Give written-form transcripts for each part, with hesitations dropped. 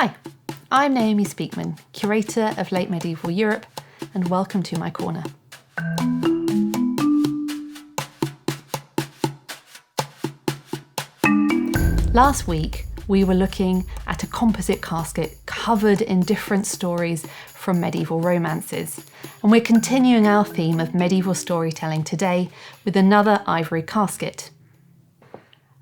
Hi, I'm Naomi Speakman, Curator of Late Medieval Europe, and welcome to my corner. Last week, we were looking at a composite casket covered in different stories from medieval romances. And we're continuing our theme of medieval storytelling today with another ivory casket.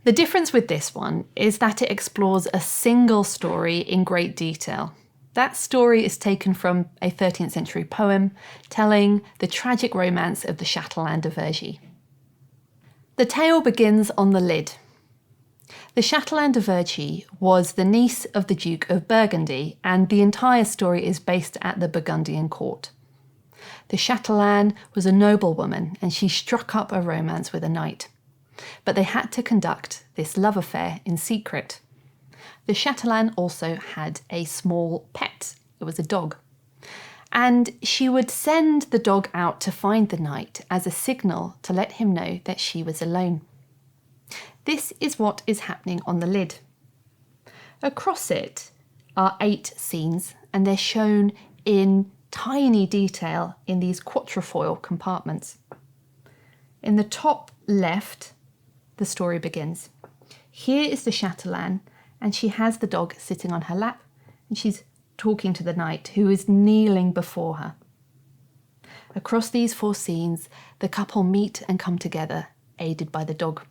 The difference with this one is that it explores a single story in great detail. That story is taken from a 13th century poem telling the tragic romance of the Chateland de Vergy. The tale begins on the lid. The Chateland de Vergy was the niece of the Duke of Burgundy, and the entire story is based at the Burgundian court. The Chateland was a noblewoman, and she struck up a romance with a knight. But they had to conduct this love affair in secret. The Chateland also had a small pet. It was a dog. And she would send the dog out to find the knight as a signal to let him know that she was alone. This is what is happening on the lid. Across it are 8 scenes, and they're shown in tiny detail in these quatrefoil compartments. In the top left, the story begins. Here is the Chateland, and she has the dog sitting on her lap, and she's talking to the knight, who is kneeling before her. Across these 4 scenes, the couple meet and come together, aided by the dog.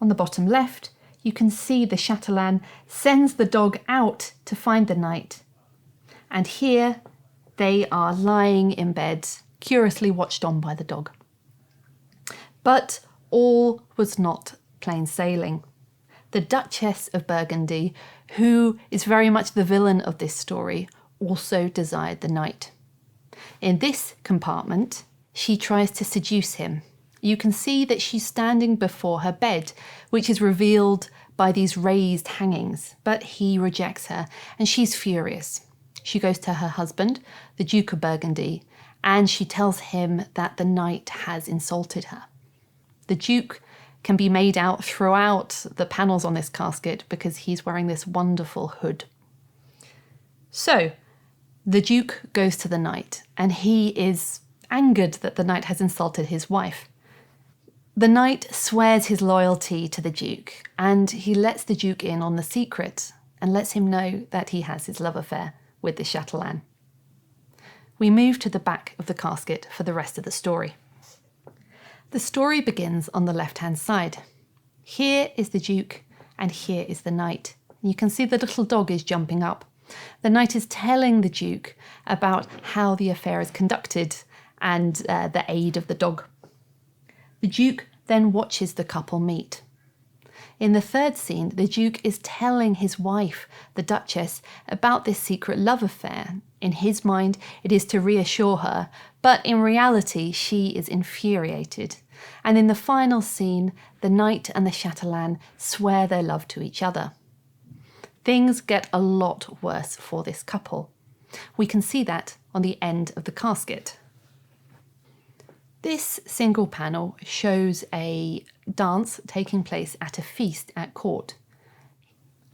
On the bottom left, you can see the Chateland sends the dog out to find the knight. And here they are lying in bed, curiously watched on by the dog. But all was not plain sailing. The Duchess of Burgundy, who is very much the villain of this story, also desired the knight. In this compartment, she tries to seduce him. You can see that she's standing before her bed, which is revealed by these raised hangings, but he rejects her, and she's furious. She goes to her husband, the Duke of Burgundy, and she tells him that the knight has insulted her. The Duke can be made out throughout the panels on this casket because he's wearing this wonderful hood. So, the Duke goes to the knight, and he is angered that the knight has insulted his wife. The knight swears his loyalty to the Duke, and he lets the Duke in on the secret and lets him know that he has his love affair with the Chateland. We move to the back of the casket for the rest of the story. The story begins on the left-hand side. Here is the Duke, and here is the knight. You can see the little dog is jumping up. The knight is telling the Duke about how the affair is conducted and the aid of the dog. The Duke then watches the couple meet. In the third scene, the Duke is telling his wife, the Duchess, about this secret love affair. In his mind, it is to reassure her, but in reality, she is infuriated. And in the final scene, the knight and the Chateland swear their love to each other. Things get a lot worse for this couple. We can see that on the end of the casket. This single panel shows a dance taking place at a feast at court.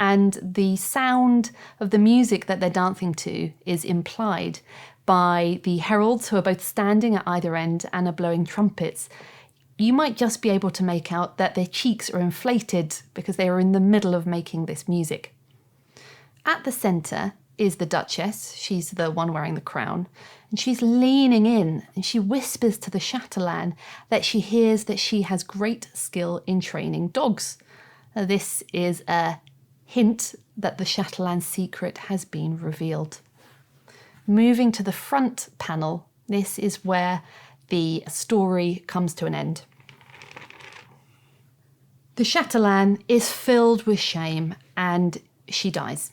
And the sound of the music that they're dancing to is implied by the heralds, who are both standing at either end and are blowing trumpets. You might just be able to make out that their cheeks are inflated because they are in the middle of making this music. At the centre is the Duchess. She's the one wearing the crown. And she's leaning in, and she whispers to the Chateland that she hears that she has great skill in training dogs. This is a hint that the Chateland's secret has been revealed. Moving to the front panel, this is where the story comes to an end. The Chateland is filled with shame, and she dies.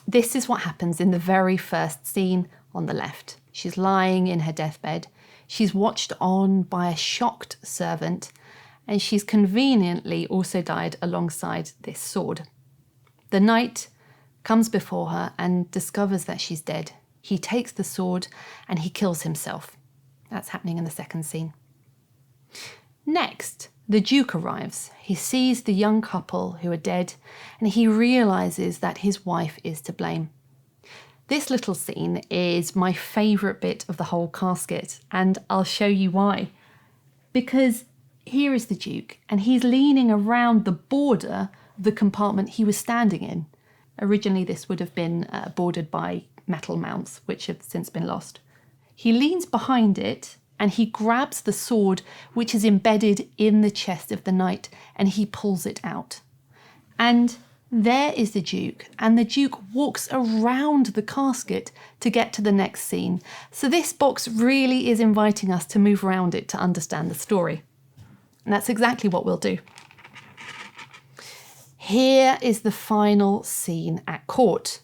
This is what happens in the very first scene on the left. She's lying in her deathbed. She's watched on by a shocked servant, and she's conveniently also died alongside this sword. The knight comes before her and discovers that she's dead. He takes the sword and he kills himself. That's happening in the second scene. Next, The Duke arrives. He sees the young couple who are dead, and he realises that his wife is to blame. This little scene is my favourite bit of the whole casket, and I'll show you why. Because here is the Duke, and he's leaning around the border of the compartment he was standing in. Originally, this would have been bordered by metal mounts, which have since been lost. He leans behind it, and he grabs the sword which is embedded in the chest of the knight, and he pulls it out. And there is the Duke, and the Duke walks around the casket to get to the next scene. So this box really is inviting us to move around it to understand the story. And that's exactly what we'll do. Here is the final scene at court.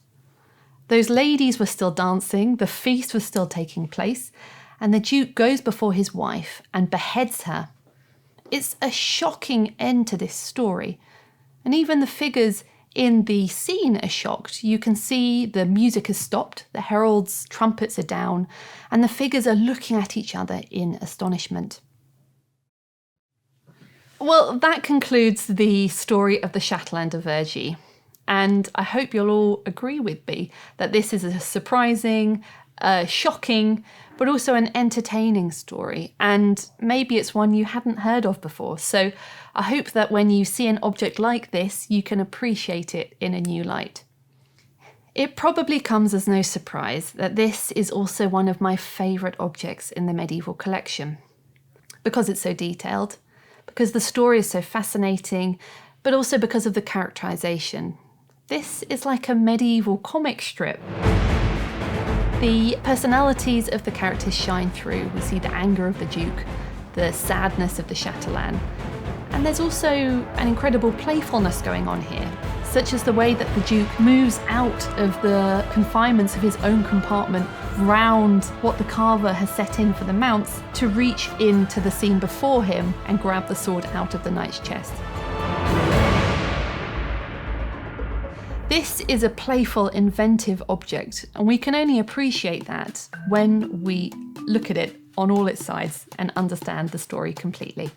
Those ladies were still dancing, the feast was still taking place, and the Duke goes before his wife and beheads her. It's a shocking end to this story, and even the figures in the scene are shocked. You can see the music has stopped, the heralds' trumpets are down, and the figures are looking at each other in astonishment. Well, that concludes the story of the Chatelaine de Vergy, and I hope you'll all agree with me that this is a surprising, shocking, but also an entertaining story, and maybe it's one you hadn't heard of before. So I hope that when you see an object like this, you can appreciate it in a new light. It probably comes as no surprise that this is also one of my favourite objects in the medieval collection, because it's so detailed, because the story is so fascinating, but also because of the characterisation. This is like a medieval comic strip. The personalities of the characters shine through. We see the anger of the Duke, the sadness of the Chatelaine, and there's also an incredible playfulness going on here, such as the way that the Duke moves out of the confinements of his own compartment round what the carver has set in for the mounts to reach into the scene before him and grab the sword out of the knight's chest. This is a playful, inventive object, and we can only appreciate that when we look at it on all its sides and understand the story completely.